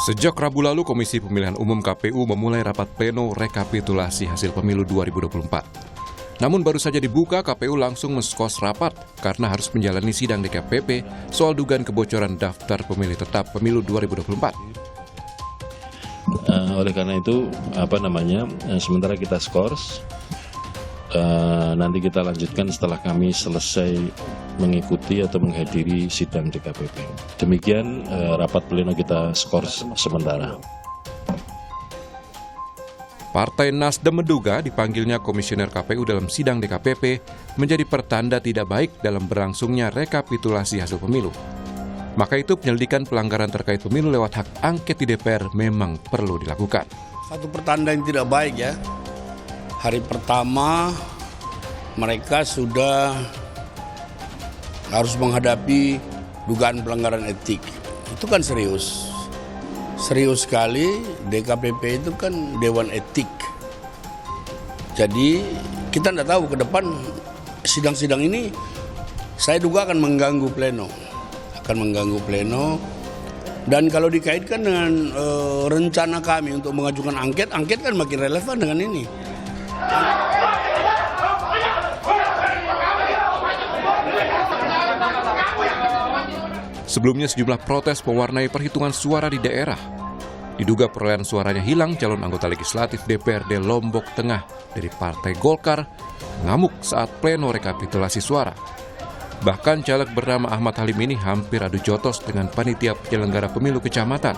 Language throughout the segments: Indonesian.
Sejak Rabu lalu, Komisi Pemilihan Umum KPU memulai rapat pleno rekapitulasi hasil pemilu 2024. Namun baru saja dibuka, KPU langsung menskos rapat karena harus menjalani sidang DKPP soal dugaan kebocoran daftar pemilih tetap pemilu 2024. Oleh karena itu, sementara kita skors, nanti kita lanjutkan setelah kami selesai mengikuti atau menghadiri sidang DKPP. Demikian rapat pleno kita skors sementara. Partai Nasdem menduga dipanggilnya komisioner KPU dalam sidang DKPP menjadi pertanda tidak baik dalam berlangsungnya rekapitulasi hasil pemilu. Maka itu penyelidikan pelanggaran terkait pemilu lewat hak angket di DPR memang perlu dilakukan. Satu pertanda yang tidak baik ya. Hari pertama mereka sudah harus menghadapi dugaan pelanggaran etik. Itu kan serius. Serius sekali, DKPP itu kan Dewan Etik. Jadi kita tidak tahu ke depan sidang-sidang ini saya duga akan mengganggu pleno. Dan kalau dikaitkan dengan rencana kami untuk mengajukan angket kan makin relevan dengan ini. Sebelumnya sejumlah protes mewarnai perhitungan suara di daerah. Diduga perolehan suaranya hilang, calon anggota legislatif DPRD Lombok Tengah dari Partai Golkar mengamuk saat pleno rekapitulasi suara. Bahkan caleg bernama Ahmad Halim ini hampir adu jotos dengan panitia penyelenggara pemilu kecamatan.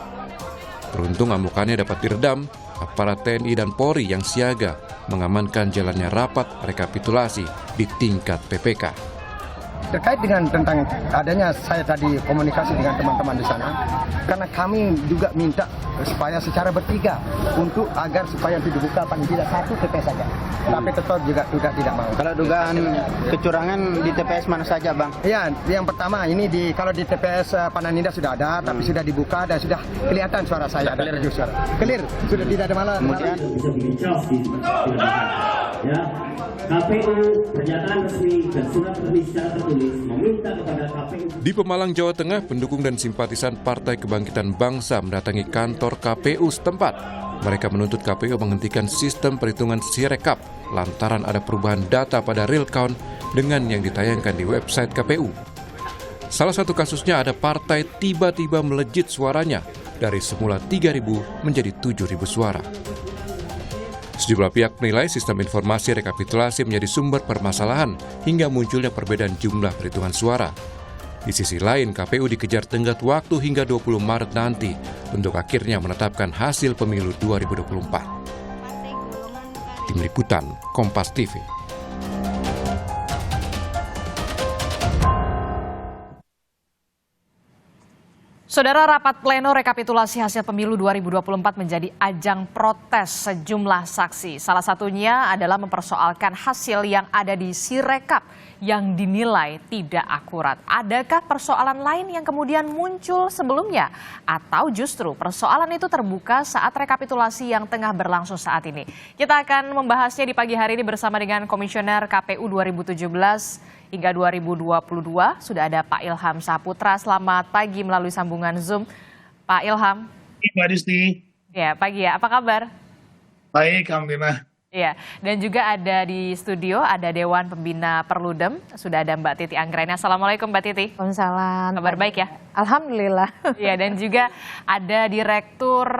Beruntung amukannya dapat diredam, aparat TNI dan Polri yang siaga mengamankan jalannya rapat rekapitulasi di tingkat PPK. Terkait dengan tentang adanya saya tadi komunikasi dengan teman-teman di sana, karena kami juga minta supaya secara bertiga untuk agar supaya dibuka paling tidak satu TPS saja. Tapi tetap juga tidak mau. Kalau dugaan kecurangan di TPS mana saja, Bang? Ya, yang pertama ini di TPS Pananinda sudah ada, tapi sudah dibuka dan sudah kelihatan suara saya ada tujuh suara. Clear, sudah tidak ada malah. Ya, KPU pernyataan resmi dan surat resmi secara tertulis meminta kepada KPU. Di Pemalang, Jawa Tengah, pendukung dan simpatisan Partai Kebangkitan Bangsa mendatangi kantor KPU setempat. Mereka menuntut KPU menghentikan sistem perhitungan Sirekap lantaran ada perubahan data pada real count dengan yang ditayangkan di website KPU. Salah satu kasusnya ada partai tiba-tiba melejit suaranya dari semula 3.000 menjadi 7.000 suara. Sejumlah pihak menilai sistem informasi rekapitulasi menjadi sumber permasalahan hingga munculnya perbedaan jumlah perhitungan suara. Di sisi lain, KPU dikejar tenggat waktu hingga 20 Maret nanti untuk akhirnya menetapkan hasil pemilu 2024. Tim Liputan, Kompas TV. Saudara, rapat pleno rekapitulasi hasil pemilu 2024 menjadi ajang protes sejumlah saksi. Salah satunya adalah mempersoalkan hasil yang ada di Sirekap yang dinilai tidak akurat. Adakah persoalan lain yang kemudian muncul sebelumnya? Atau justru persoalan itu terbuka saat rekapitulasi yang tengah berlangsung saat ini? Kita akan membahasnya di pagi hari ini bersama dengan Komisioner KPU 2017 hingga 2022, sudah ada Pak Ilham Saputra. Selamat pagi melalui sambungan Zoom. Pak Ilham. Mbak Disti. Ya, pagi ya. Apa kabar? Baik, alhamdulillah. Ya, dan juga ada di studio, ada Dewan Pembina Perludem, sudah ada Mbak Titi Anggraini. Assalamualaikum Mbak Titi. Waalaikumsalam. Kabar baik ya? Alhamdulillah. Ya, dan juga ada Direktur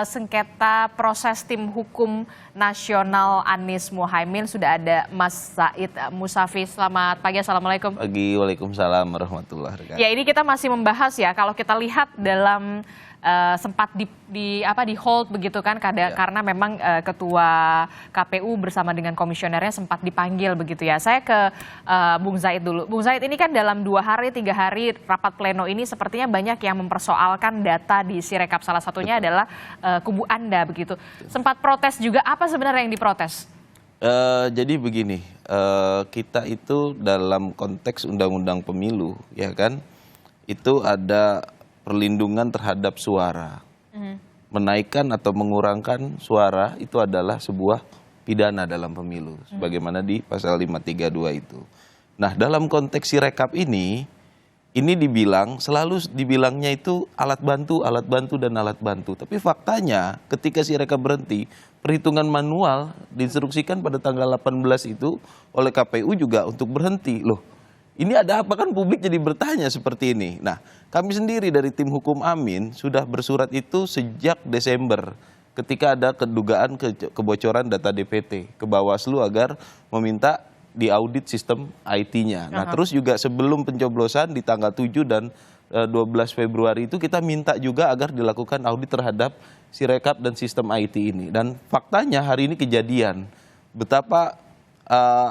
Sengketa Proses Tim Hukum Nasional Anies Muhaimin, sudah ada Mas Zaid Musafi. Selamat pagi, Assalamualaikum. Pagi, waalaikumsalam warahmatullahi wabarakatuh. Ya, ini kita masih membahas ya, kalau kita lihat dalam sempat di hold begitu kan karena memang ketua KPU bersama dengan komisionernya sempat dipanggil begitu ya. Saya ke Bung Zaid dulu. Bung Zaid, ini kan dalam 2 hari 3 hari rapat pleno ini sepertinya banyak yang mempersoalkan data di Sirekap, salah satunya adalah kubu Anda begitu. Sempat protes juga, apa sebenarnya yang diprotes? Jadi begini, kita itu dalam konteks undang-undang pemilu ya kan, itu ada perlindungan terhadap suara. Menaikkan atau mengurangkan suara itu adalah sebuah pidana dalam pemilu, sebagaimana di pasal 532 itu. Nah, dalam konteks Sirekap ini, ini selalu dibilangnya itu alat bantu, dan alat bantu. Tapi faktanya ketika Sirekap berhenti, perhitungan manual diinstruksikan pada tanggal 18 itu oleh KPU juga untuk berhenti. Loh, ini ada apa, kan publik jadi bertanya seperti ini. Nah, kami sendiri dari tim hukum Amin sudah bersurat itu sejak Desember ketika ada kedugaan kebocoran data DPT ke Bawaslu agar meminta diaudit sistem IT-nya. Nah, terus juga sebelum pencoblosan di tanggal 7 dan 12 Februari itu kita minta juga agar dilakukan audit terhadap Sirekap dan sistem IT ini. Dan faktanya hari ini kejadian. Betapa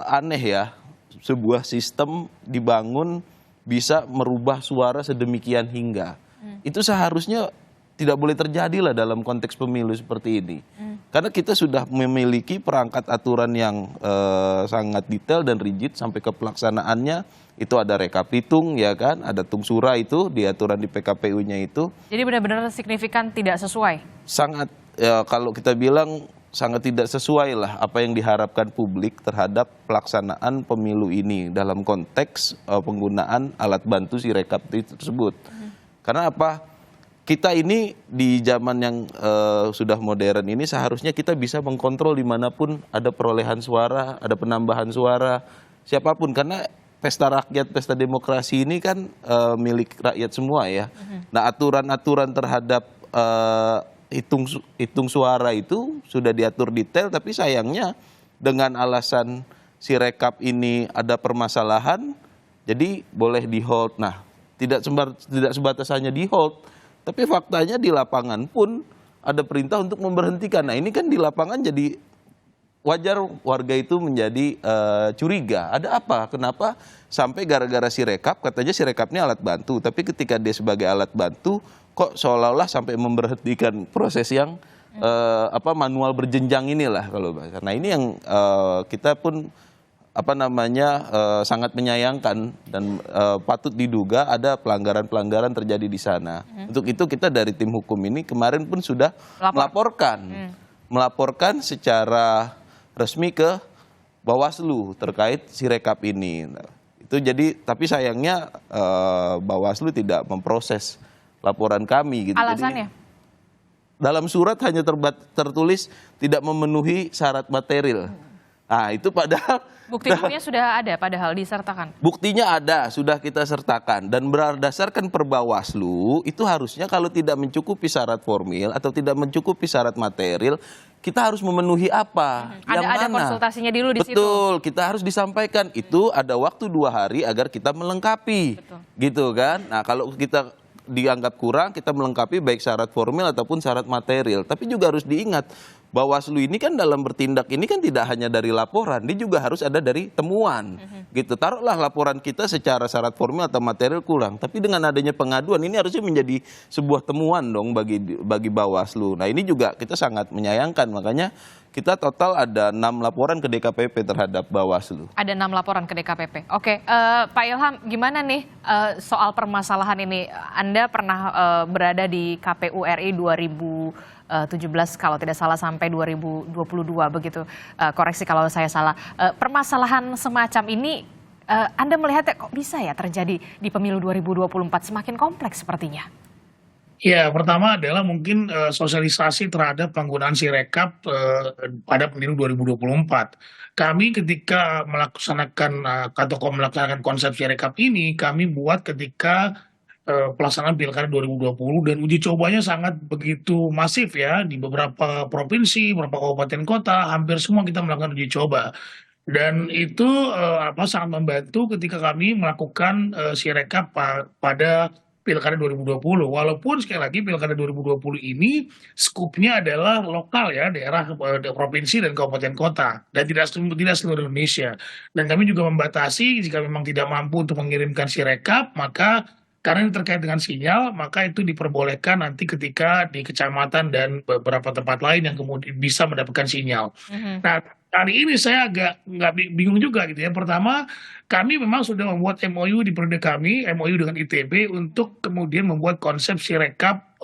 aneh ya, sebuah sistem dibangun bisa merubah suara sedemikian hingga. Itu seharusnya tidak boleh terjadi lah dalam konteks pemilu seperti ini. Karena kita sudah memiliki perangkat aturan yang sangat detail dan rigid sampai ke pelaksanaannya. Itu ada rekapitung, ya kan, ada tungsura itu di aturan di PKPU-nya itu. Jadi benar-benar signifikan tidak sesuai? Sangat, ya, kalau kita bilang sangat tidak sesuai lah apa yang diharapkan publik terhadap pelaksanaan pemilu ini dalam konteks penggunaan alat bantu Sirekap tersebut. Karena apa? Kita ini di zaman yang sudah modern ini seharusnya kita bisa mengkontrol dimanapun ada perolehan suara, ada penambahan suara, siapapun. Karena pesta rakyat, pesta demokrasi ini kan milik rakyat semua ya. Nah, aturan-aturan terhadap hitung suara itu sudah diatur detail, tapi sayangnya dengan alasan Sirekap ini ada permasalahan, jadi boleh di hold. Nah, tidak sebatas hanya di hold, tapi faktanya di lapangan pun ada perintah untuk memberhentikan. Nah, ini kan di lapangan jadi wajar warga itu menjadi curiga. Ada apa? Kenapa sampai gara-gara Sirekap, katanya Sirekap ini alat bantu, tapi ketika dia sebagai alat bantu, kok seolah-olah sampai memberhentikan proses yang manual berjenjang inilah kalau bahasa. Nah, ini yang kita pun sangat menyayangkan dan patut diduga ada pelanggaran-pelanggaran terjadi di sana. Untuk itu kita dari tim hukum ini kemarin pun sudah melaporkan secara resmi ke Bawaslu terkait Sirekap ini. Nah, itu jadi, tapi sayangnya Bawaslu tidak memproses laporan kami gitu. Alasannya? Jadi, dalam surat hanya tertulis tidak memenuhi syarat material. Nah, itu padahal bukti-buktinya sudah ada padahal disertakan. Buktinya ada, sudah kita sertakan. Dan berdasarkan Perbawaslu, itu harusnya kalau tidak mencukupi syarat formil atau tidak mencukupi syarat material, kita harus memenuhi apa? Ada konsultasinya dulu di situ. Betul, kita harus disampaikan. Itu ada waktu 2 hari agar kita melengkapi. Betul. Gitu kan? Nah, kalau kita dianggap kurang, kita melengkapi baik syarat formil ataupun syarat material. Tapi juga harus diingat, Bawaslu ini kan dalam bertindak ini kan tidak hanya dari laporan, dia juga harus ada dari temuan. Gitu. Taruhlah laporan kita secara syarat formil atau material kurang, tapi dengan adanya pengaduan ini harusnya menjadi sebuah temuan dong bagi Bawaslu. Nah, ini juga kita sangat menyayangkan, makanya kita total ada 6 laporan ke DKPP terhadap Bawaslu. Ada 6 laporan ke DKPP. Oke, Pak Ilham, gimana nih soal permasalahan ini? Anda pernah berada di KPU RI 2017 kalau tidak salah sampai 2022 begitu. Koreksi kalau saya salah. Permasalahan semacam ini Anda melihatnya kok bisa ya terjadi di pemilu 2024, semakin kompleks sepertinya? Ya, pertama adalah mungkin sosialisasi terhadap penggunaan Sirekap pada pemilu 2024. Kami ketika melaksanakan konsep Sirekap ini, kami buat ketika pelaksanaan pilkada 2020 dan uji cobanya sangat begitu masif ya di beberapa provinsi, beberapa kabupaten kota, hampir semua kita melakukan uji coba. Dan itu sangat membantu ketika kami melakukan Sirekap pada Pilkada 2020, walaupun sekali lagi Pilkada 2020 ini skupnya adalah lokal ya, daerah provinsi dan kabupaten kota, dan tidak seluruh Indonesia. Dan kami juga membatasi jika memang tidak mampu untuk mengirimkan Sirekap, maka karena ini terkait dengan sinyal, maka itu diperbolehkan nanti ketika di kecamatan dan beberapa tempat lain yang kemudian bisa mendapatkan sinyal. Nah, hari ini saya agak nggak bingung juga gitu ya. Pertama, kami memang sudah membuat MOU di periode kami, MOU dengan ITB untuk kemudian membuat konsep Sirekap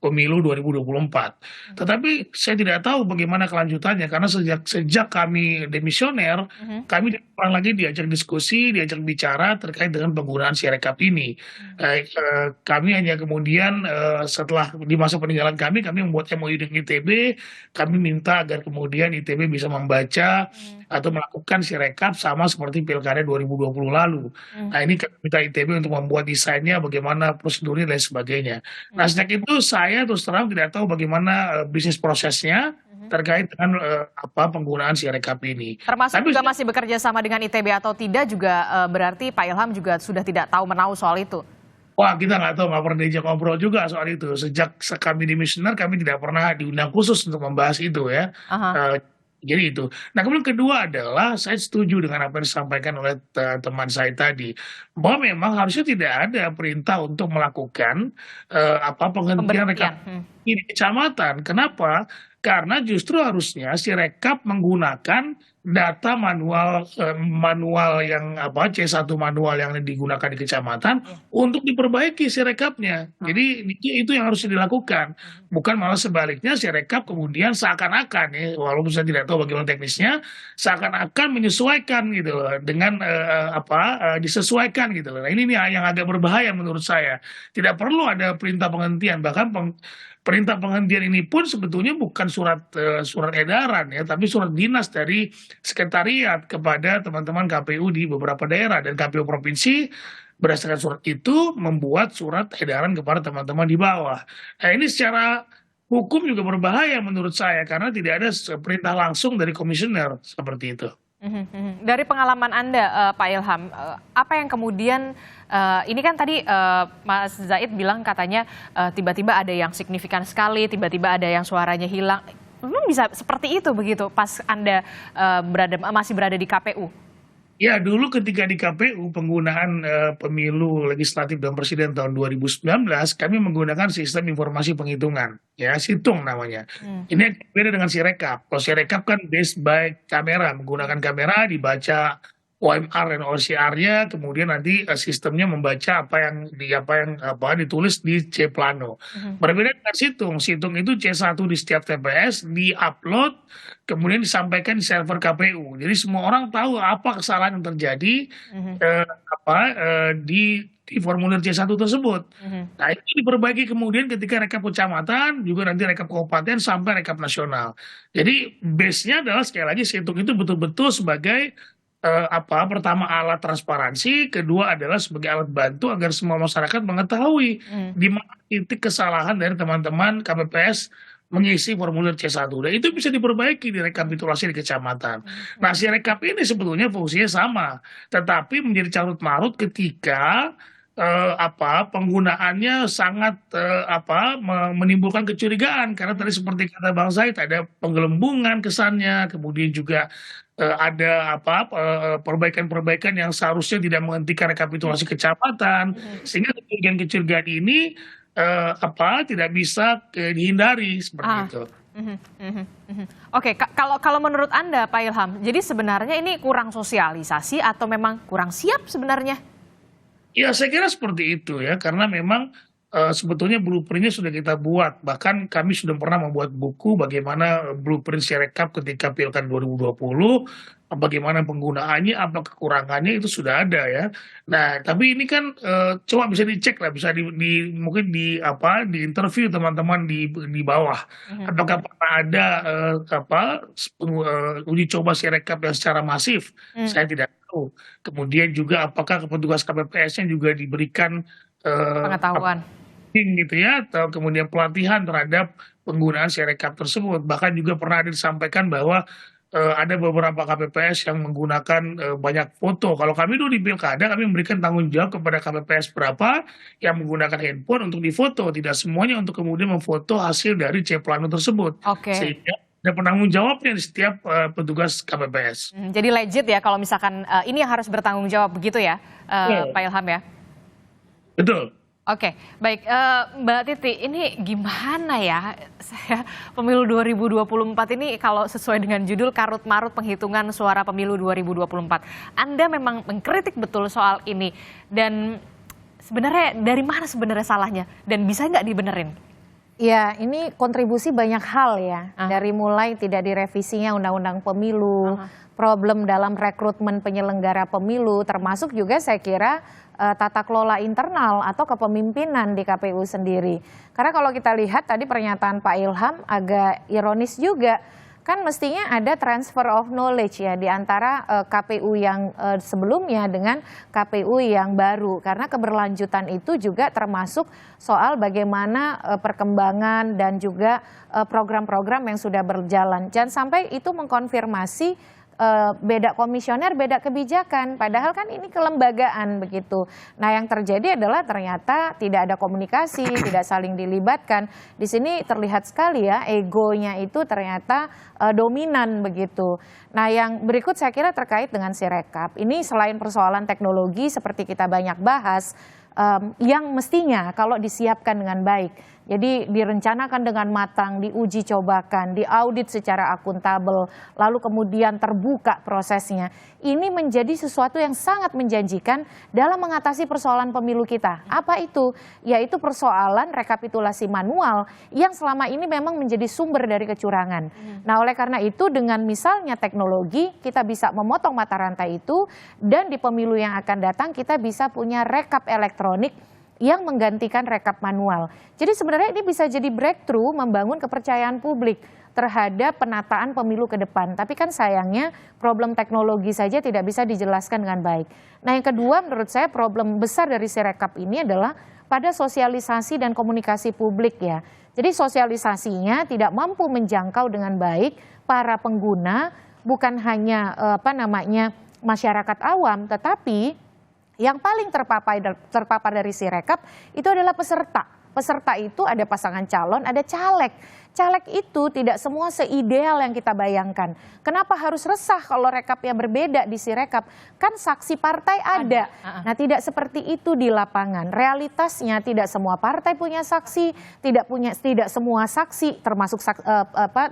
pemilu 2024. Tetapi saya tidak tahu bagaimana kelanjutannya karena sejak kami demisioner, kami kurang lagi diajak diskusi, diajak bicara terkait dengan penggunaan Sirekap ini. Kami hanya kemudian setelah di masa peninggalan kami membuat MOU dengan ITB, kami minta agar kemudian ITB bisa membaca atau melakukan Sirekap sama seperti Pilkada 2020 lalu. Nah ini kami minta ITB untuk membuat desainnya, bagaimana prosedurnya dan sebagainya. Nah sejak itu saya terus terang tidak tahu bagaimana bisnis prosesnya terkait dengan penggunaan Sirekap ini. Termasuk juga masih bekerja sama dengan ITB atau tidak juga berarti Pak Ilham juga sudah tidak tahu menahu soal itu. Wah kita nggak tahu, nggak pernah diajak ngobrol juga soal itu. Sejak kami demisioner kami tidak pernah diundang khusus untuk membahas itu ya. Jadi itu. Nah kemudian kedua adalah saya setuju dengan apa yang disampaikan oleh teman saya tadi, bahwa memang harusnya tidak ada perintah untuk melakukan penghentian rekap di kecamatan. Kenapa? Karena justru harusnya Sirekap menggunakan data manual yang C1 manual yang digunakan di kecamatan untuk diperbaiki Sirekapnya. Jadi itu yang harus dilakukan, bukan malah sebaliknya Sirekap kemudian seakan-akan ya, walaupun saya tidak tahu bagaimana teknisnya, seakan-akan menyesuaikan gitu loh dengan disesuaikan gitu loh. Nah ini yang agak berbahaya menurut saya. Tidak perlu ada perintah penghentian, bahkan perintah penghentian ini pun sebetulnya bukan surat edaran ya, tapi surat dinas dari sekretariat kepada teman-teman KPU di beberapa daerah, dan KPU provinsi berdasarkan surat itu membuat surat edaran kepada teman-teman di bawah. Nah ini secara hukum juga berbahaya menurut saya karena tidak ada perintah langsung dari komisioner seperti itu. Dari pengalaman Anda, Pak Ilham, apa yang kemudian ini kan tadi Mas Zaid bilang katanya tiba-tiba ada yang signifikan sekali, tiba-tiba ada yang suaranya hilang. Memang bisa seperti itu begitu pas Anda masih berada di KPU? Ya dulu ketika di KPU penggunaan pemilu legislatif dan presiden tahun 2019 kami menggunakan sistem informasi penghitungan ya, Situng namanya. Ini beda dengan Sirekap. Kalau Sirekap kan based by kamera, menggunakan kamera dibaca OMR dan OCR-nya, kemudian nanti sistemnya membaca apa yang ditulis di C Plano. Berbeda dengan Situng. Situng itu C1 di setiap TPS diupload, kemudian disampaikan di server KPU. Jadi semua orang tahu apa kesalahan yang terjadi di formulir C1 tersebut. Nah itu diperbaiki kemudian ketika rekap kecamatan, juga nanti rekap kabupaten sampai rekap nasional. Jadi base-nya adalah sekali lagi Situng itu betul-betul sebagai pertama alat transparansi, kedua adalah sebagai alat bantu agar semua masyarakat mengetahui di mana titik kesalahan dari teman-teman KPPS mengisi formulir C1. Dan itu bisa diperbaiki di rekapitulasi di kecamatan. Nah, Sirekap ini sebetulnya fungsinya sama, tetapi menjadi carut marut ketika penggunaannya sangat menimbulkan kecurigaan karena tadi seperti kata Bang Zaid ada penggelembungan kesannya, kemudian juga ada perbaikan-perbaikan yang seharusnya tidak menghentikan rekapitulasi kecamatan, sehingga kecurigaan ini tidak bisa dihindari seperti itu. Oke, kalau menurut Anda Pak Ilham, jadi sebenarnya ini kurang sosialisasi atau memang kurang siap sebenarnya? Ya saya kira seperti itu ya, karena memang sebetulnya blueprint-nya sudah kita buat. Bahkan kami sudah pernah membuat buku bagaimana blueprint Sirekap ketika Pilkada 2020, bagaimana penggunaannya, apa kekurangannya itu sudah ada ya. Nah, tapi ini kan coba bisa dicek lah, bisa mungkin di interview teman-teman di bawah. Apakah pernah ada uji coba Sirekap yang secara masif? Saya tidak tahu. Kemudian juga apakah petugas KPPS-nya juga diberikan pengetahuan gitu ya, atau kemudian pelatihan terhadap penggunaan Sirekap tersebut. Bahkan juga pernah disampaikan bahwa ada beberapa KPPS yang menggunakan banyak foto. Kalau kami dulu di Pilkada, kami memberikan tanggung jawab kepada KPPS berapa yang menggunakan handphone untuk difoto. Tidak semuanya untuk kemudian memfoto hasil dari C Plano tersebut. Sehingga ada penanggung jawabnya di setiap petugas KPPS. Jadi legit ya kalau misalkan ini yang harus bertanggung jawab begitu ya, Pak Ilham ya? Betul. Oke, baik Mbak Titi, ini gimana ya pemilu 2024 ini kalau sesuai dengan judul karut-marut penghitungan suara pemilu 2024. Anda memang mengkritik betul soal ini dan sebenarnya dari mana sebenarnya salahnya dan bisa nggak dibenerin? Ya, ini kontribusi banyak hal ya. Dari mulai tidak direvisinya Undang-Undang Pemilu, problem dalam rekrutmen penyelenggara pemilu, termasuk juga saya kira tata kelola internal atau kepemimpinan di KPU sendiri. Karena kalau kita lihat tadi pernyataan Pak Ilham agak ironis juga. Kan mestinya ada transfer of knowledge ya di antara KPU yang sebelumnya dengan KPU yang baru. Karena keberlanjutan itu juga termasuk soal bagaimana perkembangan dan juga program-program yang sudah berjalan. Jangan sampai itu mengkonfirmasi beda komisioner, beda kebijakan. Padahal kan ini kelembagaan begitu. Nah yang terjadi adalah ternyata tidak ada komunikasi, tidak saling dilibatkan. Di sini terlihat sekali ya egonya itu ternyata dominan begitu. Nah yang berikut saya kira terkait dengan Sirekap. Ini selain persoalan teknologi seperti kita banyak bahas, yang mestinya kalau disiapkan dengan baik. Jadi direncanakan dengan matang, diuji cobakan, diaudit secara akuntabel, lalu kemudian terbuka prosesnya. Ini menjadi sesuatu yang sangat menjanjikan dalam mengatasi persoalan pemilu kita. Apa itu? Yaitu persoalan rekapitulasi manual yang selama ini memang menjadi sumber dari kecurangan. Nah oleh karena itu dengan misalnya teknologi kita bisa memotong mata rantai itu dan di pemilu yang akan datang kita bisa punya rekap elektronik yang menggantikan rekap manual. Jadi sebenarnya ini bisa jadi breakthrough membangun kepercayaan publik terhadap penataan pemilu ke depan. Tapi kan sayangnya problem teknologi saja tidak bisa dijelaskan dengan baik. Nah yang kedua menurut saya problem besar dari Sirekap ini adalah pada sosialisasi dan komunikasi publik ya. Jadi sosialisasinya tidak mampu menjangkau dengan baik para pengguna, bukan hanya masyarakat awam, tetapi yang paling terpapar dari Sirekap itu adalah peserta. Peserta itu ada pasangan calon, ada caleg. Caleg itu tidak semua seideal yang kita bayangkan. Kenapa harus resah kalau rekapnya berbeda di Sirekap? Kan saksi partai ada. Nah tidak seperti itu di lapangan. Realitasnya tidak semua partai punya saksi, tidak semua saksi, termasuk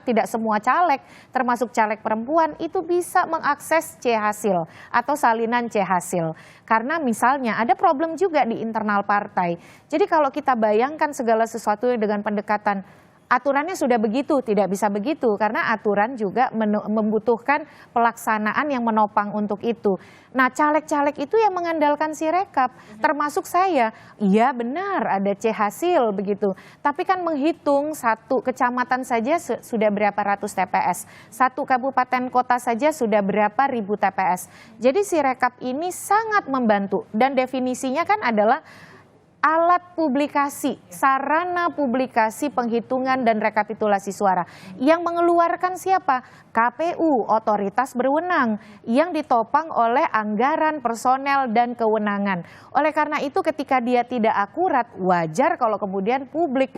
tidak semua caleg, termasuk caleg perempuan itu bisa mengakses C-hasil atau salinan C-hasil. Karena misalnya ada problem juga di internal partai. Jadi kalau kita bayangkan segala sesuatu dengan pendekatan aturannya sudah begitu, tidak bisa begitu karena aturan juga membutuhkan pelaksanaan yang menopang untuk itu. Nah caleg-caleg itu yang mengandalkan Sirekap, termasuk saya. Iya benar ada C-hasil begitu, tapi kan menghitung satu kecamatan saja sudah berapa ratus TPS, satu kabupaten kota saja sudah berapa ribu TPS. Jadi Sirekap ini sangat membantu dan definisinya kan adalah alat publikasi, sarana publikasi penghitungan dan rekapitulasi suara. Yang mengeluarkan siapa? KPU, otoritas berwenang yang ditopang oleh anggaran, personel, dan kewenangan. Oleh karena itu ketika dia tidak akurat, wajar kalau kemudian publik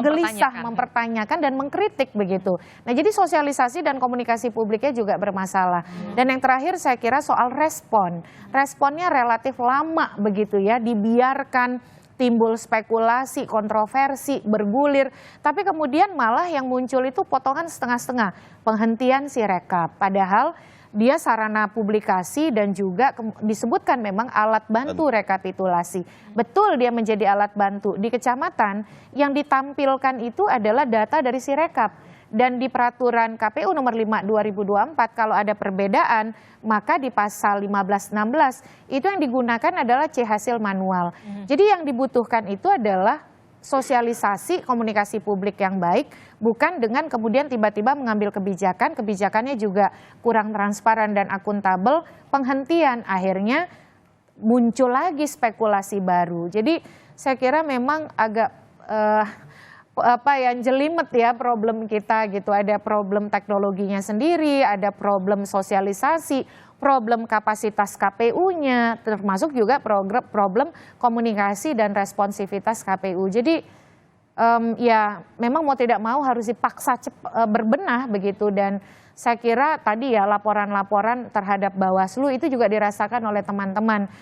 gelisah, mempertanyakan dan mengkritik begitu. Nah jadi sosialisasi dan komunikasi publiknya juga bermasalah. Dan yang terakhir saya kira soal respon. Responnya relatif lama begitu ya, dibiarkan timbul spekulasi, kontroversi, bergulir. Tapi kemudian malah yang muncul itu potongan setengah-setengah, penghentian Sirekap. Padahal dia sarana publikasi dan juga disebutkan memang alat bantu rekapitulasi. Betul dia menjadi alat bantu. Di kecamatan yang ditampilkan itu adalah data dari Sirekap. Dan di peraturan KPU nomor 5 2024 kalau ada perbedaan maka di pasal 15-16 itu yang digunakan adalah C-hasil manual. Jadi yang dibutuhkan itu adalah sosialisasi komunikasi publik yang baik, bukan dengan kemudian tiba-tiba mengambil kebijakan, kebijakannya juga kurang transparan dan akuntabel, penghentian akhirnya muncul lagi spekulasi baru. Jadi saya kira memang agak jelimet ya problem kita gitu. Ada problem teknologinya sendiri, ada problem sosialisasi, problem kapasitas KPU-nya, termasuk juga problem komunikasi dan responsivitas KPU. Jadi ya memang mau tidak mau harus dipaksa berbenah begitu. Dan saya kira tadi ya laporan-laporan terhadap Bawaslu itu juga dirasakan oleh teman-teman.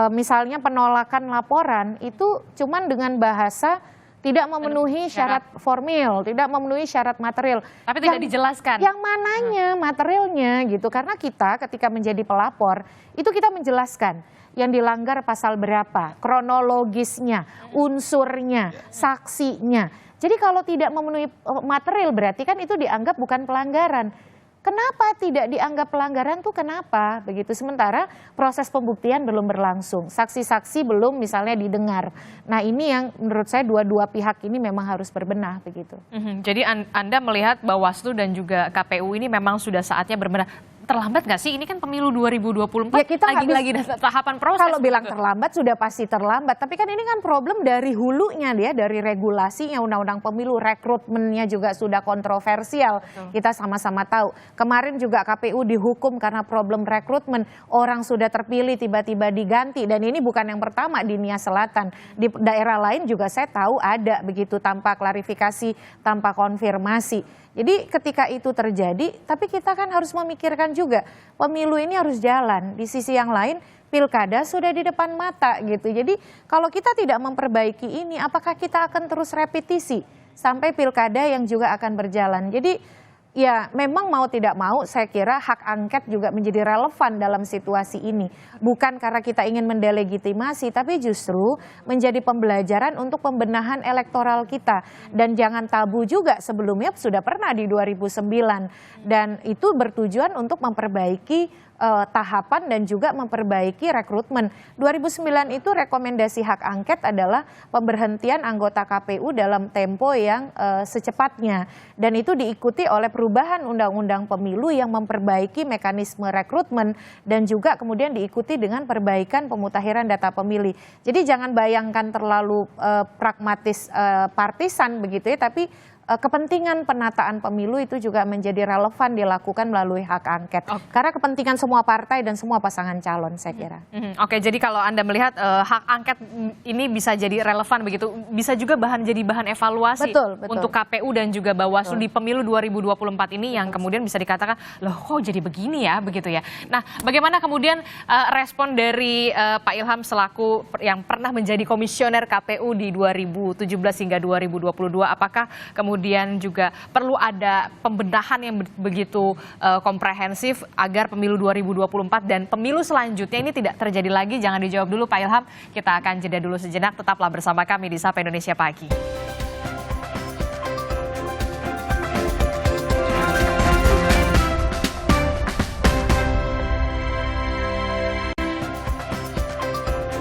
Misalnya penolakan laporan itu cuman dengan bahasa tidak memenuhi syarat formil, tidak memenuhi syarat material. Tapi tidak dijelaskan. Yang mananya materialnya gitu. Karena kita ketika menjadi pelapor, itu kita menjelaskan. yang dilanggar pasal berapa, kronologisnya, unsurnya, saksinya. Jadi kalau tidak memenuhi material berarti kan itu dianggap bukan pelanggaran. Kenapa tidak dianggap pelanggaran tuh kenapa? Begitu, sementara proses pembuktian belum berlangsung, saksi-saksi belum misalnya didengar. Nah ini yang menurut saya dua-dua pihak ini memang harus berbenah begitu. Jadi Anda melihat Bawaslu dan juga KPU ini memang sudah saatnya berbenah. Terlambat nggak sih? Ini kan pemilu 2024, ya kita lagi tahapan proses. Kalau bilang terlambat sudah pasti terlambat, tapi kan ini kan problem dari hulunya dia, dari regulasinya, undang-undang pemilu, rekrutmennya juga sudah kontroversial. Betul. Kita sama-sama tahu. Kemarin juga KPU dihukum karena problem rekrutmen, orang sudah terpilih tiba-tiba diganti, dan ini bukan yang pertama di Nia Selatan. Di daerah lain juga saya tahu ada begitu, tanpa klarifikasi, tanpa konfirmasi. Jadi ketika itu terjadi, tapi kita kan harus memikirkan juga pemilu ini harus jalan. Di sisi yang lain pilkada sudah di depan mata gitu. Jadi kalau kita tidak memperbaiki ini, apakah kita akan terus repetisi sampai pilkada yang juga akan berjalan. Jadi ya memang mau tidak mau saya kira hak angket juga menjadi relevan dalam situasi ini. Bukan karena kita ingin mendelegitimasi, tapi justru menjadi pembelajaran untuk pembenahan elektoral kita. Dan jangan tabu juga, sebelumnya sudah pernah di 2009. Dan itu bertujuan untuk memperbaiki tahapan dan juga memperbaiki rekrutmen. 2009 itu rekomendasi hak angket adalah pemberhentian anggota KPU dalam tempo yang secepatnya. Dan itu diikuti oleh perubahan undang-undang pemilu yang memperbaiki mekanisme rekrutmen dan juga kemudian diikuti dengan perbaikan pemutakhiran data pemilih. Jadi jangan bayangkan terlalu pragmatis partisan begitu ya, tapi kepentingan penataan pemilu itu juga menjadi relevan dilakukan melalui hak angket. Karena kepentingan semua partai dan semua pasangan calon saya kira. Oke, jadi kalau Anda melihat hak angket ini bisa jadi relevan begitu, bisa juga jadi bahan evaluasi untuk KPU dan juga Bawaslu di pemilu 2024 ini yang kemudian bisa dikatakan, loh kok jadi begini ya begitu ya. Nah, bagaimana kemudian respon dari Pak Ilham selaku yang pernah menjadi komisioner KPU di 2017 hingga 2022, apakah kemudian juga perlu ada pembenahan yang begitu komprehensif agar pemilu 2024 dan pemilu selanjutnya ini tidak terjadi lagi? Jangan dijawab dulu Pak Ilham, kita akan jeda dulu sejenak, tetaplah bersama kami di Sapa Indonesia Pagi.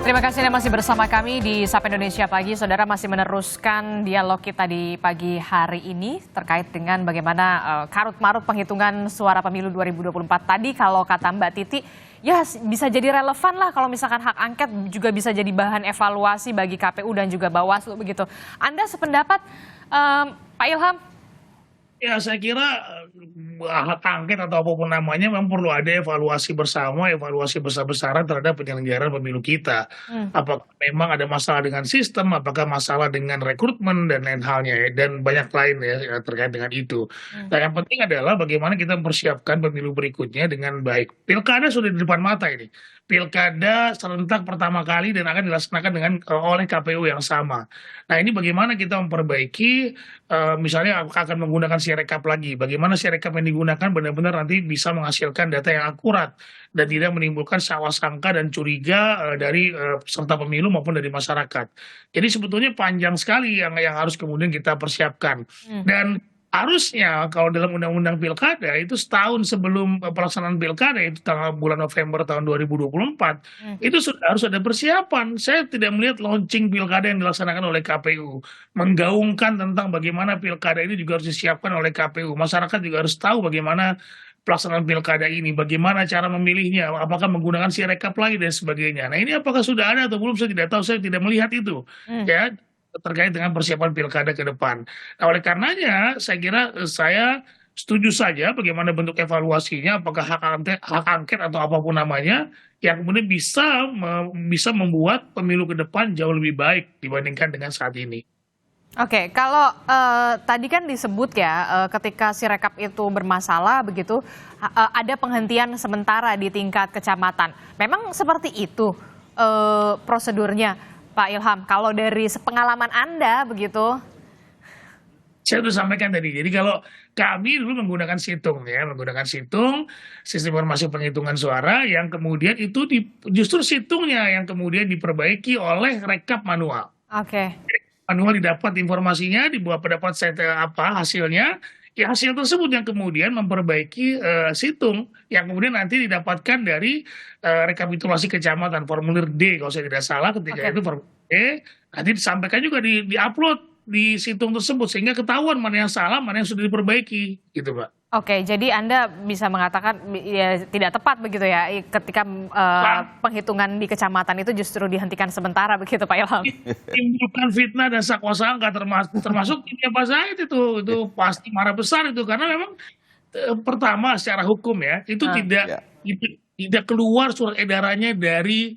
Terima kasih Anda masih bersama kami di Sapa Indonesia Pagi. Saudara masih meneruskan dialog kita di pagi hari ini terkait dengan bagaimana karut-marut penghitungan suara pemilu 2024 tadi. Kalau kata Mbak Titi, ya bisa jadi relevan lah kalau misalkan hak angket juga bisa jadi bahan evaluasi bagi KPU dan juga Bawaslu begitu. Anda sependapat Pak Ilham? Ya saya kira hak angket atau apapun namanya memang perlu ada evaluasi bersama, evaluasi besar-besaran terhadap penyelenggaraan pemilu kita. Apakah memang ada masalah dengan sistem, apakah masalah dengan rekrutmen dan lain halnya ya, dan banyak lain ya terkait dengan itu. Nah yang penting adalah bagaimana kita mempersiapkan pemilu berikutnya dengan baik. Pilkada sudah di depan mata ini. Pilkada serentak pertama kali dan akan dilaksanakan oleh KPU yang sama. Nah ini bagaimana kita memperbaiki, misalnya akan menggunakan Sirekap lagi. Bagaimana Sirekap yang digunakan benar-benar nanti bisa menghasilkan data yang akurat dan tidak menimbulkan sangka dan curiga dari peserta pemilu maupun dari masyarakat. Jadi sebetulnya panjang sekali yang harus kemudian kita persiapkan. Dan harusnya kalau dalam undang-undang pilkada itu setahun sebelum pelaksanaan pilkada itu bulan November tahun 2024 itu sudah harus ada persiapan. Saya tidak melihat launching pilkada yang dilaksanakan oleh KPU menggaungkan tentang bagaimana pilkada ini juga harus disiapkan oleh KPU. Masyarakat juga harus tahu bagaimana pelaksanaan pilkada ini, bagaimana cara memilihnya, apakah menggunakan Sirekap lagi dan sebagainya. Nah ini apakah sudah ada atau belum saya tidak tahu, saya tidak melihat itu ya terkait dengan persiapan pilkada ke depan. Nah oleh karenanya saya kira saya setuju saja bagaimana bentuk evaluasinya, apakah hak angket atau apapun namanya yang kemudian bisa membuat pemilu ke depan jauh lebih baik dibandingkan dengan saat ini. Oke, kalau tadi kan disebut ya ketika Sirekap itu bermasalah begitu ada penghentian sementara di tingkat kecamatan. Memang seperti itu prosedurnya Pak Ilham, kalau dari pengalaman Anda begitu? Saya sudah sampaikan tadi. Jadi kalau kami dulu menggunakan situng ya, menggunakan situng, sistem informasi penghitungan suara yang kemudian itu justru situngnya yang kemudian diperbaiki oleh rekap manual. Oke. Manual didapat informasinya, dibuat pendapat hasilnya, ya hasil tersebut yang kemudian memperbaiki situng yang kemudian nanti didapatkan dari rekapitulasi kecamatan formulir D kalau saya tidak salah ketika itu formulir D nanti disampaikan juga di-upload di situng tersebut sehingga ketahuan mana yang salah, mana yang sudah diperbaiki, gitu Pak. Oke, jadi Anda bisa mengatakan ya tidak tepat begitu ya ketika penghitungan di kecamatan itu justru dihentikan sementara begitu Pak Ilham. Menimbulkan fitnah dan sakwa-sangka termasuk ini apa saja itu pasti marah besar itu karena memang pertama secara hukum ya itu tidak keluar surat edarannya dari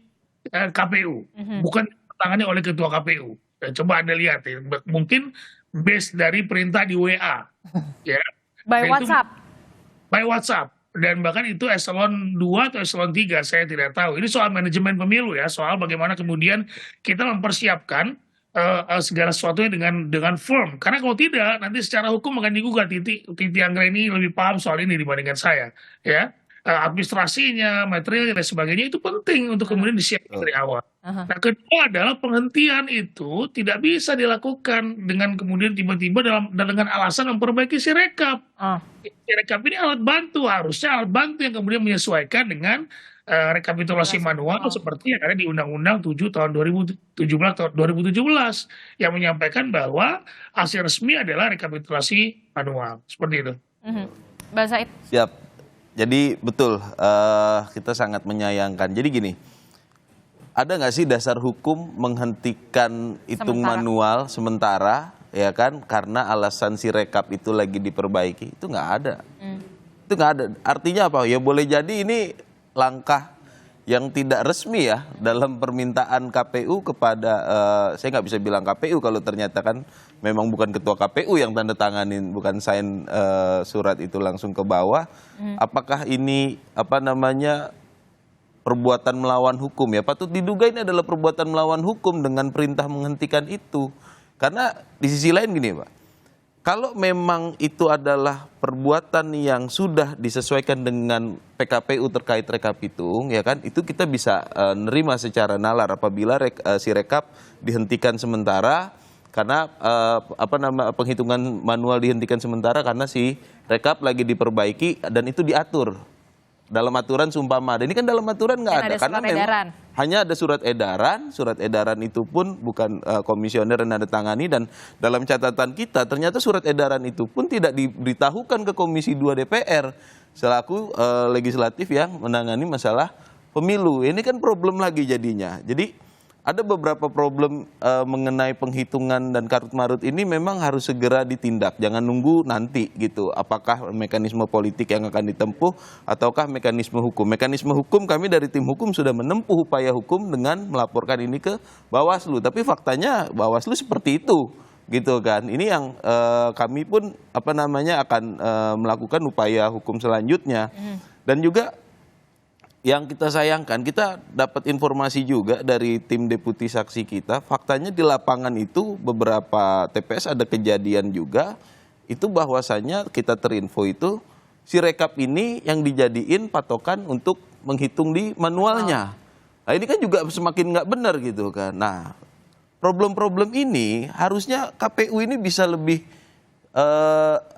KPU, bukan ditangani oleh ketua KPU. Coba Anda lihat ya, mungkin base dari perintah di WA ya. By WhatsApp. By WhatsApp. Dan bahkan itu eselon 2 atau eselon 3, saya tidak tahu. Ini soal manajemen pemilu ya, soal bagaimana kemudian kita mempersiapkan segala sesuatunya dengan firm. Karena kalau tidak, nanti secara hukum akan digugat. Titi Anggraini lebih paham soal ini dibandingkan saya. Ya, administrasinya, materialnya dan sebagainya itu penting untuk kemudian disiapkan dari awal. Nah, kedua adalah penghentian itu tidak bisa dilakukan dengan kemudian tiba-tiba dengan alasan memperbaiki Sirekap. Sirekap ini alat bantu, harusnya alat bantu yang kemudian menyesuaikan dengan rekapitulasi manual seperti yang ada di Undang-Undang 7 tahun 2017 yang menyampaikan bahwa hasil resmi adalah rekapitulasi manual. Seperti itu. Mbak Said. Siap. Jadi betul, kita sangat menyayangkan. Jadi gini, ada nggak sih dasar hukum menghentikan hitung manual sementara, ya kan? Karena alasan Sirekap itu lagi diperbaiki, itu nggak ada. Itu nggak ada. Artinya apa? Ya boleh jadi ini langkah yang tidak resmi ya dalam permintaan KPU kepada, saya nggak bisa bilang KPU kalau ternyata kan memang bukan ketua KPU yang tanda tanganin, bukan sign surat itu langsung ke bawah. Apakah ini perbuatan melawan hukum ya? Patut diduga ini adalah perbuatan melawan hukum dengan perintah menghentikan itu. Karena di sisi lain gini Pak, kalau memang itu adalah perbuatan yang sudah disesuaikan dengan PKPU terkait rekapitung, ya kan, itu kita bisa nerima secara nalar apabila Sirekap dihentikan sementara karena penghitungan manual dihentikan sementara karena si rekap lagi diperbaiki dan itu diatur dalam aturan sumpama. Dan ini kan dalam aturan nggak ada karena memang hanya ada surat edaran itu pun bukan komisioner yang tangani, dan dalam catatan kita ternyata surat edaran itu pun tidak diberitahukan ke Komisi 2 DPR selaku legislatif yang menangani masalah pemilu. Ini kan problem lagi jadinya. Jadi ada beberapa problem mengenai penghitungan dan karut-marut ini memang harus segera ditindak. Jangan nunggu nanti gitu. Apakah mekanisme politik yang akan ditempuh ataukah mekanisme hukum. Mekanisme hukum kami dari tim hukum sudah menempuh upaya hukum dengan melaporkan ini ke Bawaslu. Tapi faktanya Bawaslu seperti itu gitu kan. Ini yang kami pun akan melakukan upaya hukum selanjutnya. Dan juga yang kita sayangkan, kita dapat informasi juga dari tim deputi saksi kita, faktanya di lapangan itu beberapa TPS ada kejadian juga, itu bahwasannya kita terinfo itu, Sirekap ini yang dijadiin patokan untuk menghitung di manualnya. Nah ini kan juga semakin nggak benar gitu kan. Nah problem-problem ini harusnya KPU ini bisa lebih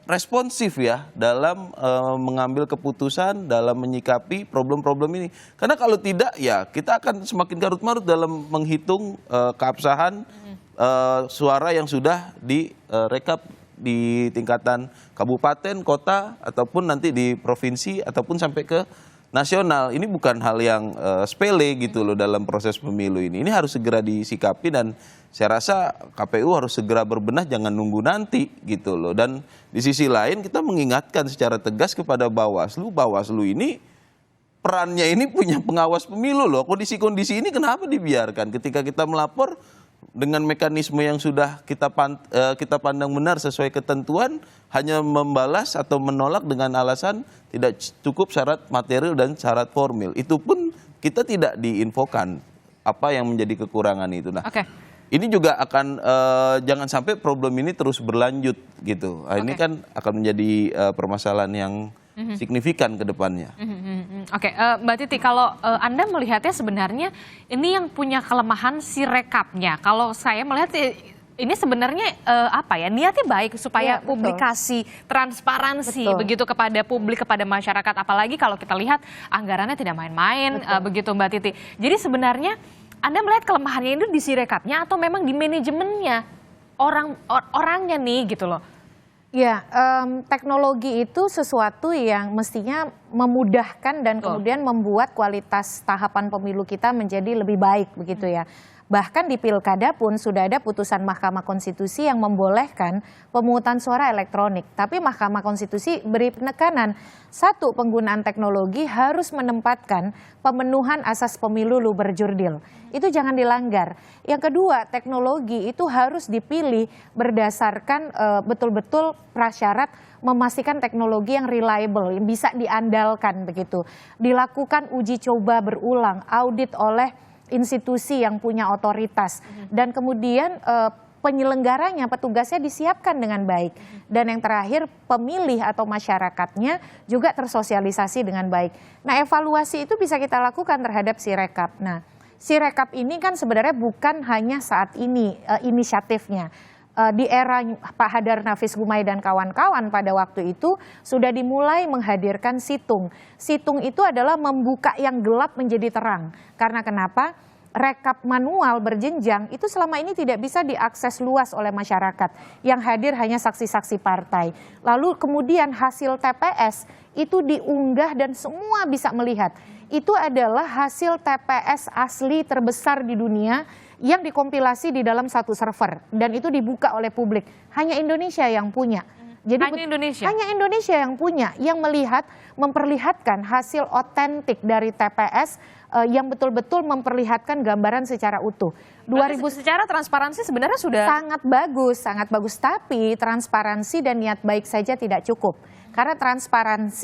responsif ya dalam mengambil keputusan, dalam menyikapi problem-problem ini. Karena kalau tidak ya kita akan semakin karut-marut dalam menghitung keabsahan suara yang sudah direkap di tingkatan kabupaten, kota, ataupun nanti di provinsi, ataupun sampai ke nasional. Ini bukan hal yang sepele gitu loh dalam proses pemilu ini. Ini harus segera disikapi dan saya rasa KPU harus segera berbenah, jangan nunggu nanti gitu loh. Dan di sisi lain kita mengingatkan secara tegas kepada Bawaslu, Bawaslu ini perannya ini punya pengawas pemilu loh. Kondisi-kondisi ini kenapa dibiarkan? Ketika kita melapor dengan mekanisme yang sudah kita pandang benar sesuai ketentuan, hanya membalas atau menolak dengan alasan tidak cukup syarat material dan syarat formil. Itu pun kita tidak diinfokan apa yang menjadi kekurangan itu. Nah, ini juga akan jangan sampai problem ini terus berlanjut gitu. Ini kan akan menjadi permasalahan yang signifikan ke depannya. Oke, Mbak Titi, kalau Anda melihatnya sebenarnya ini yang punya kelemahan Sirekapnya. Kalau saya melihat ini sebenarnya apa ya, niatnya baik supaya publikasi, transparansi begitu kepada publik, kepada masyarakat. Apalagi kalau kita lihat anggarannya tidak main-main, begitu Mbak Titi. Jadi sebenarnya Anda melihat kelemahannya itu di Sirekapnya atau memang di manajemennya orangnya nih gitu loh? Ya, teknologi itu sesuatu yang mestinya memudahkan dan kemudian membuat kualitas tahapan pemilu kita menjadi lebih baik begitu ya. Bahkan di pilkada pun sudah ada putusan Mahkamah Konstitusi yang membolehkan pemungutan suara elektronik. Tapi Mahkamah Konstitusi beri penekanan, satu, penggunaan teknologi harus menempatkan pemenuhan asas pemilu luber jurdil. Itu jangan dilanggar. Yang kedua, teknologi itu harus dipilih berdasarkan betul-betul prasyarat memastikan teknologi yang reliable, yang bisa diandalkan begitu. Dilakukan uji coba berulang, audit oleh institusi yang punya otoritas, dan kemudian penyelenggaranya, petugasnya disiapkan dengan baik. Dan yang terakhir, pemilih atau masyarakatnya juga tersosialisasi dengan baik. Nah, evaluasi itu bisa kita lakukan terhadap Sirekap. Nah, Sirekap ini kan sebenarnya bukan hanya saat ini inisiatifnya. Di era Pak Hadar Nafis Gumai dan kawan-kawan pada waktu itu sudah dimulai menghadirkan situng. Situng itu adalah membuka yang gelap menjadi terang. Karena kenapa? Rekap manual berjenjang itu selama ini tidak bisa diakses luas oleh masyarakat. Yang hadir hanya saksi-saksi partai. Lalu kemudian hasil TPS itu diunggah dan semua bisa melihat. Itu adalah hasil TPS asli terbesar di dunia yang dikompilasi di dalam satu server dan itu dibuka oleh publik. Hanya Indonesia yang punya. Jadi hanya Indonesia yang punya, yang melihat, memperlihatkan hasil otentik dari TPS yang betul-betul memperlihatkan gambaran secara utuh. Secara transparansi sebenarnya sudah sangat bagus, tapi transparansi dan niat baik saja tidak cukup. Karena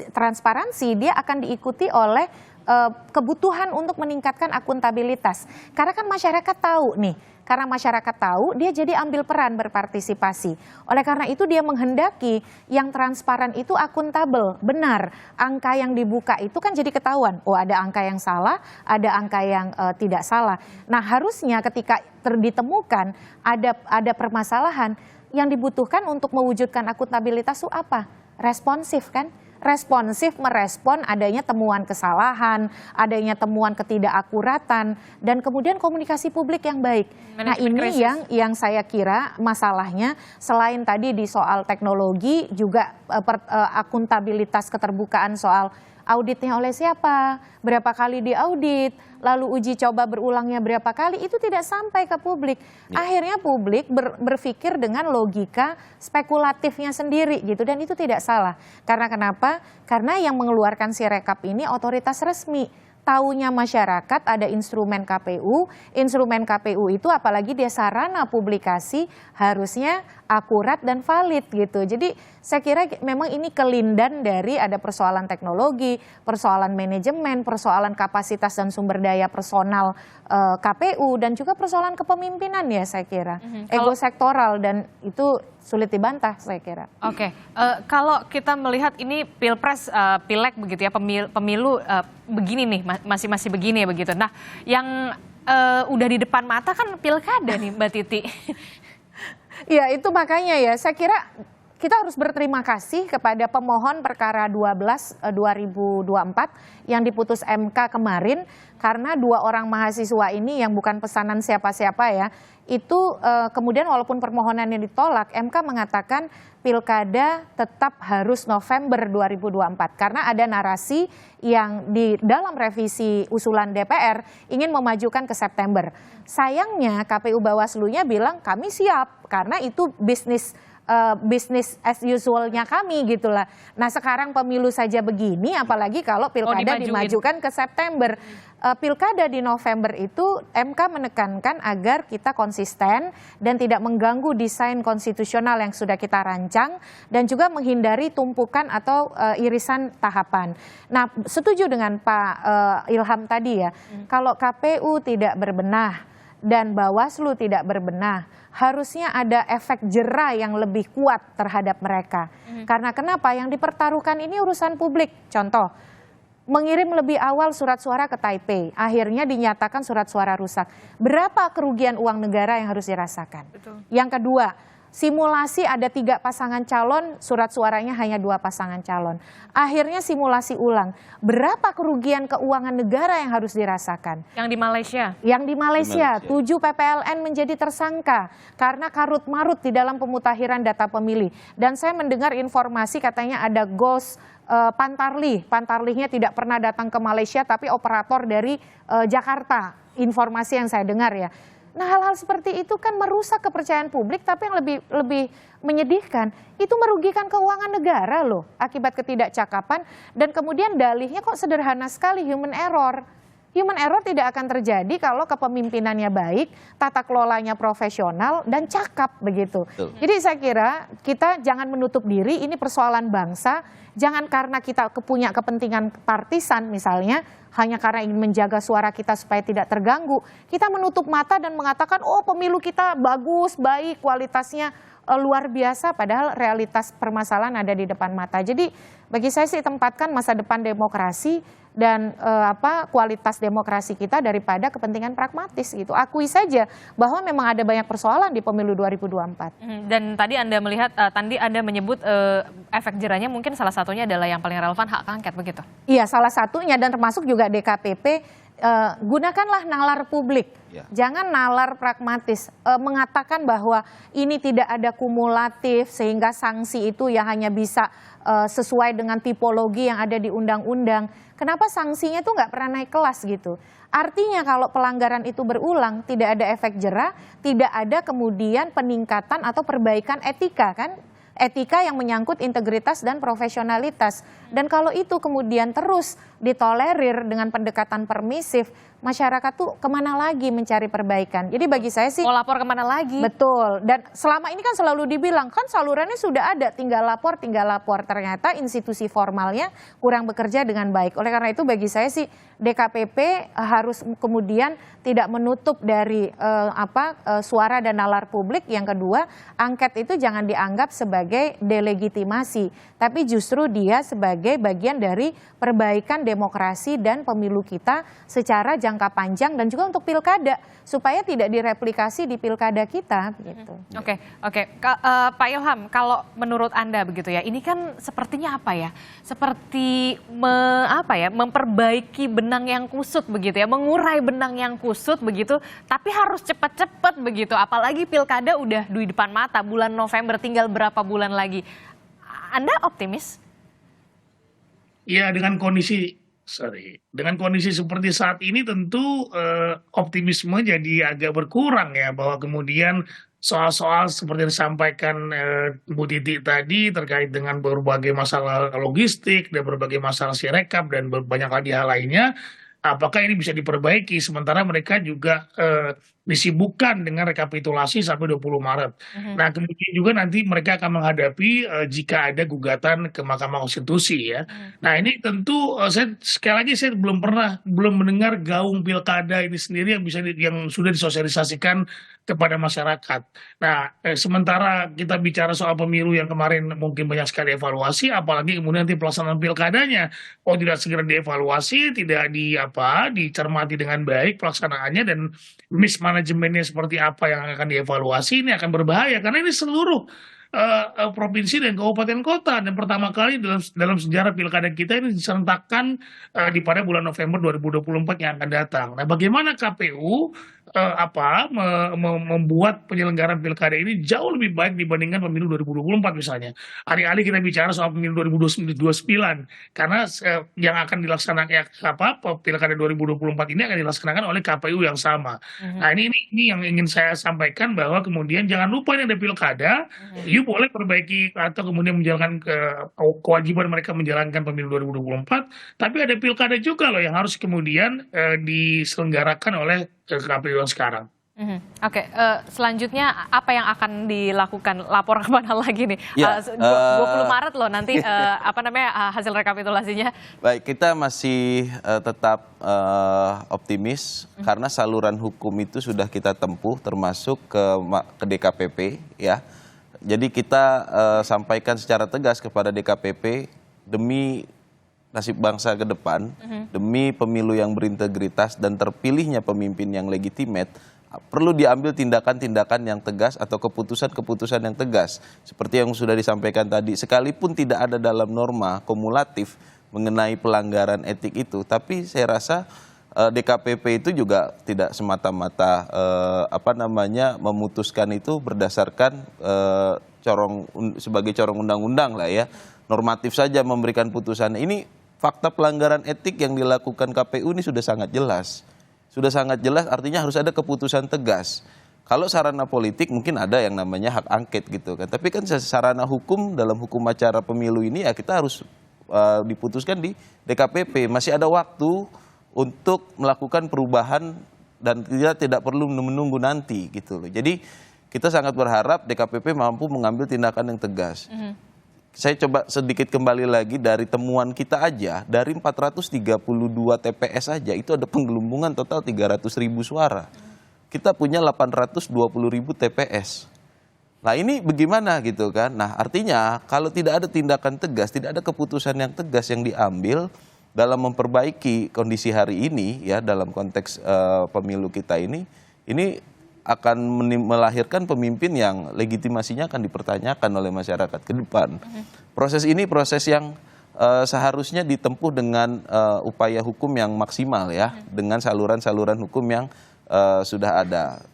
transparansi dia akan diikuti oleh kebutuhan untuk meningkatkan akuntabilitas. Karena kan masyarakat tahu nih, karena masyarakat tahu dia jadi ambil peran berpartisipasi. Oleh karena itu dia menghendaki yang transparan itu akuntabel, benar. Angka yang dibuka itu kan jadi ketahuan, oh ada angka yang salah, ada angka yang tidak salah. Nah harusnya ketika ditemukan ada permasalahan, yang dibutuhkan untuk mewujudkan akuntabilitas itu apa? Responsif kan? Responsif merespon adanya temuan kesalahan, adanya temuan ketidakakuratan, dan kemudian komunikasi publik yang baik. Nah ini yang saya kira masalahnya selain tadi di soal teknologi juga akuntabilitas keterbukaan soal auditnya oleh siapa, berapa kali diaudit, lalu uji coba berulangnya berapa kali, itu tidak sampai ke publik. Akhirnya publik berpikir dengan logika spekulatifnya sendiri gitu, dan itu tidak salah. Karena kenapa? Karena yang mengeluarkan Sirekap ini otoritas resmi. Taunya masyarakat ada instrumen KPU itu apalagi dia sarana publikasi harusnya akurat dan valid gitu. Jadi saya kira memang ini kelindan dari ada persoalan teknologi, persoalan manajemen, persoalan kapasitas dan sumber daya personal KPU, dan juga persoalan kepemimpinan ya saya kira. Ego sektoral, dan itu sulit dibantah saya kira. Oke, kalau kita melihat ini pilpres, pileg begitu ya, pemilu begini nih, masih begini ya begitu. Nah, yang udah di depan mata kan pilkada nih Mbak Titi. Ya itu makanya ya, saya kira kita harus berterima kasih kepada pemohon perkara 12/2024 yang diputus MK kemarin, karena 2 orang mahasiswa ini yang bukan pesanan siapa-siapa ya, itu kemudian walaupun permohonannya ditolak, MK mengatakan pilkada tetap harus November 2024 karena ada narasi yang di dalam revisi usulan DPR ingin memajukan ke September. Sayangnya KPU Bawaslu-nya bilang kami siap karena itu bisnis as usual-nya kami gitulah. Nah sekarang pemilu saja begini, apalagi kalau pilkada dimajukan ke September. Pilkada di November itu MK menekankan agar kita konsisten dan tidak mengganggu desain konstitusional yang sudah kita rancang, dan juga menghindari tumpukan atau irisan tahapan. Nah setuju dengan Pak Ilham tadi ya, kalau KPU tidak berbenah dan Bawaslu tidak berbenah, harusnya ada efek jera yang lebih kuat terhadap mereka. Karena kenapa? Yang dipertaruhkan ini urusan publik. Contoh, mengirim lebih awal surat suara ke Taipei, akhirnya dinyatakan surat suara rusak. Berapa kerugian uang negara yang harus dirasakan? Betul. Yang kedua, simulasi ada 3 pasangan calon, surat suaranya hanya 2 pasangan calon. Akhirnya simulasi ulang. Berapa kerugian keuangan negara yang harus dirasakan? Yang di Malaysia? Yang di Malaysia, 7 PPLN menjadi tersangka karena karut-marut di dalam pemutahiran data pemilih. Dan saya mendengar informasi katanya ada ghost Pantarlih. Pantarlihnya tidak pernah datang ke Malaysia tapi operator dari Jakarta. Informasi yang saya dengar ya. Nah, hal-hal seperti itu kan merusak kepercayaan publik, tapi yang lebih menyedihkan, itu merugikan keuangan negara loh, akibat ketidakcakapan, dan kemudian dalihnya kok sederhana sekali, human error. Human error tidak akan terjadi kalau kepemimpinannya baik, tata kelolanya profesional, dan cakap begitu. Jadi saya kira kita jangan menutup diri, ini persoalan bangsa, jangan karena kita punya kepentingan partisan misalnya, hanya karena ingin menjaga suara kita supaya tidak terganggu, kita menutup mata dan mengatakan, oh pemilu kita bagus, baik, kualitasnya luar biasa, padahal realitas permasalahan ada di depan mata. Jadi bagi saya sih tempatkan masa depan demokrasi dan kualitas demokrasi kita daripada kepentingan pragmatis gitu. Akui saja bahwa memang ada banyak persoalan di pemilu 2024. Dan tadi Anda melihat, Anda menyebut efek jerahnya mungkin salah satunya adalah yang paling relevan hak angket begitu? Iya, salah satunya dan termasuk juga DKPP, gunakanlah nalar publik. Jangan nalar pragmatis, mengatakan bahwa ini tidak ada kumulatif sehingga sanksi itu ya hanya bisa sesuai dengan tipologi yang ada di undang-undang. Kenapa sanksinya itu nggak pernah naik kelas gitu? Artinya kalau pelanggaran itu berulang tidak ada efek jera, tidak ada kemudian peningkatan atau perbaikan etika kan? Etika yang menyangkut integritas dan profesionalitas. Dan kalau itu kemudian terus ditolerir dengan pendekatan permisif, masyarakat tuh kemana lagi mencari perbaikan. Jadi bagi saya sih... Mau lapor kemana lagi? Betul. Dan selama ini kan selalu dibilang, kan salurannya sudah ada, tinggal lapor, tinggal lapor. Ternyata institusi formalnya kurang bekerja dengan baik. Oleh karena itu bagi saya sih DKPP harus kemudian tidak menutup dari suara dan nalar publik. Yang kedua, angket itu jangan dianggap sebagai delegitimasi, tapi justru dia sebagai bagian dari perbaikan demokrasi dan pemilu kita secara jangka panjang dan juga untuk pilkada supaya tidak direplikasi di pilkada kita gitu. Oke. Pak Ilham, kalau menurut Anda begitu ya, ini kan sepertinya apa ya? Seperti memperbaiki benang yang kusut begitu ya, mengurai benang yang kusut begitu, tapi harus cepat-cepat begitu. Apalagi pilkada udah di depan mata, bulan November tinggal berapa bulan lagi. Anda optimis? Ya, dengan kondisi seperti saat ini tentu optimisme jadi agak berkurang ya, bahwa kemudian soal-soal seperti yang disampaikan Bu Titi tadi terkait dengan berbagai masalah logistik dan berbagai masalah sirekap dan banyak lagi hal lainnya, apakah ini bisa diperbaiki sementara mereka juga disibukkan dengan rekapitulasi sampai 20 Maret. Nah, kemudian juga nanti mereka akan menghadapi jika ada gugatan ke Mahkamah Konstitusi ya. Nah, ini tentu sekali lagi saya belum mendengar gaung pilkada ini sendiri yang sudah disosialisasikan kepada masyarakat. Nah, sementara kita bicara soal pemilu yang kemarin mungkin banyak sekali evaluasi, apalagi kemudian nanti pelaksanaan pilkadanya, tidak segera dievaluasi, tidak dicermati dengan baik pelaksanaannya, dan mismanajemennya seperti apa yang akan dievaluasi, ini akan berbahaya karena ini seluruh provinsi dan kabupaten kota, dan pertama kali dalam sejarah pilkada kita ini diserentakkan pada bulan November 2024 yang akan datang. Nah, bagaimana KPU membuat penyelenggaraan pilkada ini jauh lebih baik dibandingkan pemilu 2024 misalnya. Alih-alih kita bicara soal pemilu 2029, karena yang akan dilaksanakan pilkada 2024 ini akan dilaksanakan oleh KPU yang sama. Nah, ini yang ingin saya sampaikan, bahwa kemudian jangan lupa ini ada pilkada, you boleh perbaiki atau kemudian menjalankan kewajiban mereka menjalankan pemilu 2024, tapi ada pilkada juga loh yang harus kemudian diselenggarakan oleh KPU yang sekarang. Oke, selanjutnya apa yang akan dilakukan? Lapor kemana lagi nih? Ya, 20 Maret loh nanti hasil rekapitulasinya. Baik, kita masih tetap optimis karena saluran hukum itu sudah kita tempuh termasuk ke DKPP ya. Jadi kita sampaikan secara tegas kepada DKPP demi nasib bangsa ke depan, demi pemilu yang berintegritas dan terpilihnya pemimpin yang legitimate, perlu diambil tindakan-tindakan yang tegas atau keputusan-keputusan yang tegas. Seperti yang sudah disampaikan tadi, sekalipun tidak ada dalam norma kumulatif mengenai pelanggaran etik itu, tapi saya rasa DKPP itu juga tidak semata-mata memutuskan itu berdasarkan sebagai corong undang-undang lah ya, normatif saja memberikan putusan. Ini fakta pelanggaran etik yang dilakukan KPU ini sudah sangat jelas. Sudah sangat jelas, artinya harus ada keputusan tegas. Kalau sarana politik mungkin ada yang namanya hak angket gitu kan. Tapi kan sarana hukum dalam hukum acara pemilu ini ya kita harus diputuskan di DKPP. Masih ada waktu untuk melakukan perubahan dan tidak perlu menunggu nanti gitu loh. Jadi kita sangat berharap DKPP mampu mengambil tindakan yang tegas. Saya coba sedikit kembali lagi dari temuan kita aja, dari 432 TPS aja itu ada penggelembungan total 300.000 suara. Kita punya 820.000 TPS. Nah ini bagaimana gitu kan? Nah artinya kalau tidak ada tindakan tegas, tidak ada keputusan yang tegas yang diambil dalam memperbaiki kondisi hari ini ya dalam konteks pemilu kita ini akan melahirkan pemimpin yang legitimasinya akan dipertanyakan oleh masyarakat ke depan. Proses ini proses yang seharusnya ditempuh dengan upaya hukum yang maksimal ya, dengan saluran-saluran hukum yang sudah ada.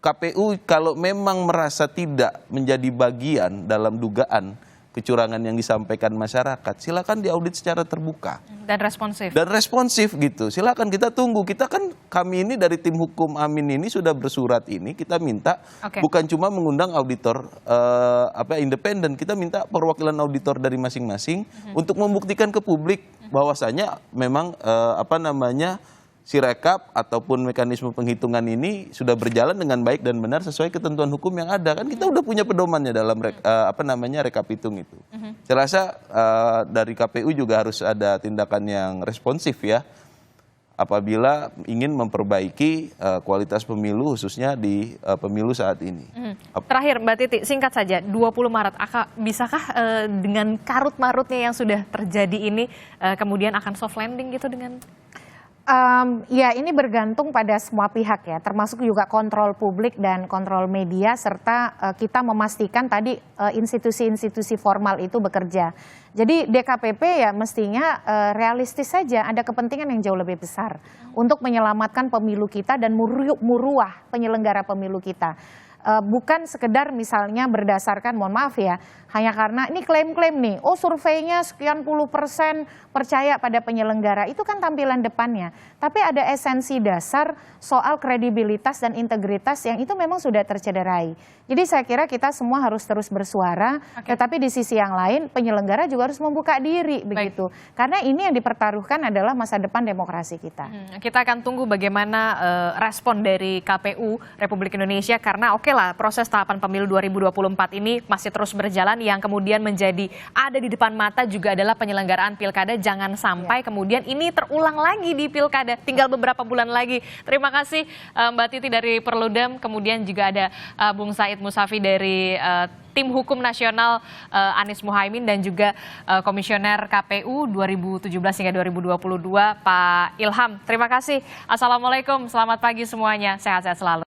KPU kalau memang merasa tidak menjadi bagian dalam dugaan kecurangan yang disampaikan masyarakat, silakan diaudit secara terbuka. Dan responsif. Dan responsif gitu. Silakan kita tunggu. Kami ini dari tim hukum Amin ini sudah bersurat ini, kita minta bukan cuma mengundang auditor independen, kita minta perwakilan auditor dari masing-masing untuk membuktikan ke publik bahwasanya memang Sirekap ataupun mekanisme penghitungan ini sudah berjalan dengan baik dan benar sesuai ketentuan hukum yang ada. Kan kita udah punya pedomannya dalam rekapitung itu. Saya rasa dari KPU juga harus ada tindakan yang responsif ya apabila ingin memperbaiki kualitas pemilu khususnya di pemilu saat ini. Terakhir Mbak Titi, singkat saja, 20 Maret bisakah dengan karut-marutnya yang sudah terjadi ini kemudian akan soft landing gitu dengan... Ya ini bergantung pada semua pihak ya, termasuk juga kontrol publik dan kontrol media, serta kita memastikan tadi institusi-institusi formal itu bekerja. Jadi DKPP ya mestinya realistis saja, ada kepentingan yang jauh lebih besar untuk menyelamatkan pemilu kita dan muruah penyelenggara pemilu kita. Bukan sekedar misalnya berdasarkan, mohon maaf ya, hanya karena ini klaim-klaim nih, surveinya sekian puluh % percaya pada penyelenggara, itu kan tampilan depannya. Tapi ada esensi dasar soal kredibilitas dan integritas yang itu memang sudah tercederai. Jadi saya kira kita semua harus terus bersuara, tetapi di sisi yang lain penyelenggara juga harus membuka diri begitu. Karena ini yang dipertaruhkan adalah masa depan demokrasi kita. Kita akan tunggu bagaimana respon dari KPU Republik Indonesia karena proses tahapan pemilu 2024 ini masih terus berjalan, yang kemudian menjadi ada di depan mata juga adalah penyelenggaraan pilkada. Jangan sampai kemudian ini terulang lagi di pilkada, tinggal beberapa bulan lagi. Terima kasih Mbak Titi dari Perludem, kemudian juga ada Bung Said Musafi dari Tim Hukum Nasional Anies Muhaimin, dan juga Komisioner KPU 2017 hingga 2022 Pak Ilham. Terima kasih. Assalamualaikum, selamat pagi semuanya, sehat-sehat selalu.